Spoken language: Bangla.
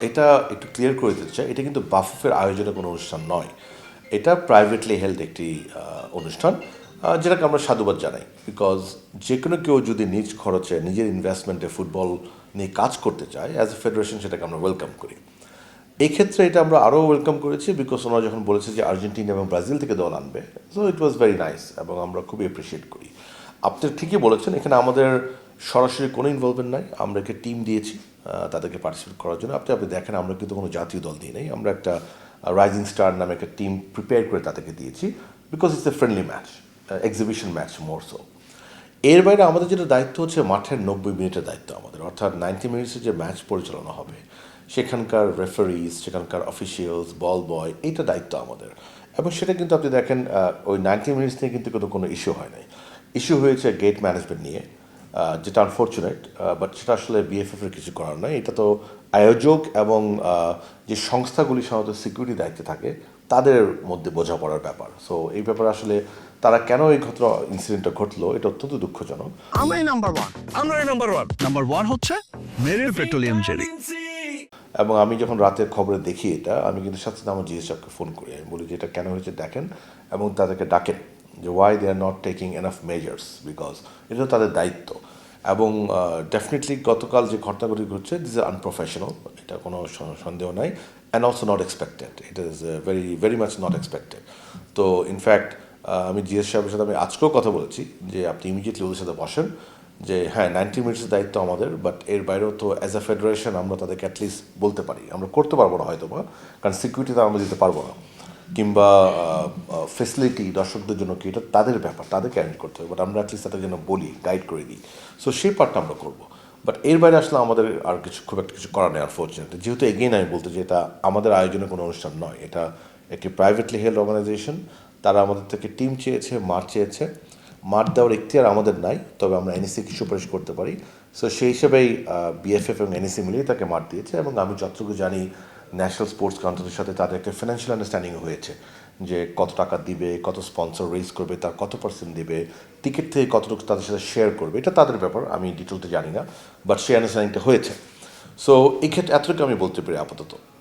এটা একটু ক্লিয়ার করে দিতে চাই, এটা কিন্তু বাফুফের আয়োজনে কোনো অনুষ্ঠান নয়। এটা প্রাইভেটলি হেল্ড একটি অনুষ্ঠান, যেটাকে আমরা সাধুবাদ জানাই। বিকজ যে কোনো কেউ যদি নিজ খরচে নিজের ইনভেস্টমেন্টে ফুটবল নিয়ে কাজ করতে চায়, অ্যাজ এ ফেডারেশন সেটাকে আমরা ওয়েলকাম করি। এই ক্ষেত্রে এটা আমরা আরও ওয়েলকাম করেছি, বিকজ ওনারা যখন বলেছে যে আর্জেন্টিনা এবং ব্রাজিল থেকে দল আনবে, so it was very nice এবং আমরা খুবই অ্যাপ্রিসিয়েট করি। আপনি ঠিকই বলেছেন, এখানে আমাদের সরাসরি কোনো ইনভলভমেন্ট নাই। আমরা একটা টিম দিয়েছি তাদেরকে পার্টিসিপেট করার জন্য। আপনি দেখেন, আমরা কিন্তু কোনো জাতীয় দল দিই নাই, আমরা একটা রাইজিং স্টার নামে একটা টিম প্রিপেয়ার করে তাদেরকে দিয়েছি, because it's a friendly match, exhibition match more so. এর বাইরে আমাদের যেটা দায়িত্ব হচ্ছে মাঠের 90 মিনিটের দায়িত্ব আমাদের, অর্থাৎ 90 মিনিটসের যে ম্যাচ পরিচালনা হবে, সেখানকার রেফারিজ, সেখানকার অফিসিয়ালস, বল বয়, এইটা দায়িত্ব আমাদের। এবং সেটা কিন্তু আপনি দেখেন, ওই 90 মিনিটস নিয়ে কিন্তু কোনো ইস্যু হয় নাই। ইস্যু হয়েছে গেট ম্যানেজমেন্ট নিয়ে, যেটা আনফর্চুনেট, বাট সেটা আসলে বিএফএফের কিছু করার নয়। এটা তো আয়োজক এবং যে সংস্থাগুলি সাধারণত সিকিউরিটি দায়িত্বে থাকে তাদের মধ্যে বোঝাপড়ার ব্যাপার। সো এই ব্যাপারে আসলে তারা কেন এই ঘটনা ইনসিডেন্টটা ঘটলো, এটা অত্যন্ত দুঃখজনক। আমরাই নাম্বার ওয়ান। আমরাই নাম্বার ওয়ান। নাম্বার ওয়ান হচ্ছে মেরিল পেট্রোলিয়াম জেলি। এবং আমি যখন রাতের খবরে দেখি এটা, আমি কিন্তু সাথে সাথে আমার জিএস সাহেবকে ফোন করি, আমি বলি যে এটা কেন হয়েছে দেখেন, এবং তাদেরকে ডাকেন যে why they are not taking enough measures, because এটা তাদের দায়িত্ব। এবং ডেফিনেটলি গতকাল যে ঘটনাগুলি ঘটছে, দিস আর আনপ্রফেশনাল, এটা কোনো সন্দেহ নাই, and also not expected. It is very very much not expected. তো ইনফ্যাক্ট আমি জিএস সাহেবের সাথে আমি আজকেও কথা বলেছি যে আপনি ইমিডিয়েটলি ওদের সাথে বসেন, যে হ্যাঁ 90 মিনিটসের দায়িত্ব আমাদের, বাট এর বাইরেও তো অ্যাজ আ ফেডারেশন আমরা তাদেরকে অ্যাটলিস্ট বলতে পারি, আমরা করতে পারবো না হয়তো বা, কারণ সিকিউরিটি তো আমরা দিতে পারবো না, কিংবা ফেসিলিটি দর্শকদের জন্য কি, এটা তাদের ব্যাপার, তাদেরকে অ্যারেঞ্জ করতে হবে, বাট আমরা অ্যাটলিস্ট তাদের জন্য বলি, গাইড করে দিই। সো সেই পার্টটা আমরা করবো। বাট এর বাইরে আসলে আমাদের আর কিছু খুব একটা কিছু করার নেই আনফর্চুনেটলি, যেহেতু এগেইন আমি বলতে যে এটা আমাদের আয়োজনে কোনো অনুষ্ঠান নয়, এটা একটি প্রাইভেটলি হেল্ড অর্গানাইজেশন। তারা আমাদের থেকে টিম চেয়েছে, মাঠ চেয়েছে, মাঠ দেওয়ার এখতিয়ার আমাদের নাই, তবে আমরা এনএসিকে সুপারিশ করতে পারি। সো সেই হিসেবেই বিএফএফ এবং এনএসি মিলিয়ে তাকে মাঠ দিয়েছে, এবং আমি যতটুকু জানি ন্যাশনাল স্পোর্টস কাউন্সিলের সাথে তাদের একটা ফিনান্সিয়াল আন্ডারস্ট্যান্ডিং হয়েছে, যে কত টাকা দিবে, কত স্পন্সর রেজ করবে, তার কত পার্সেন্ট দিবে, টিকিট থেকে কতটুকু তাদের সাথে শেয়ার করবে, এটা তাদের ব্যাপার, আমি ডিটেলতে জানি না, বাট সেই আন্ডারস্ট্যান্ডিংটা হয়েছে। সো এই ক্ষেত্রে এতটুকু আমি বলতে পারি আপাতত।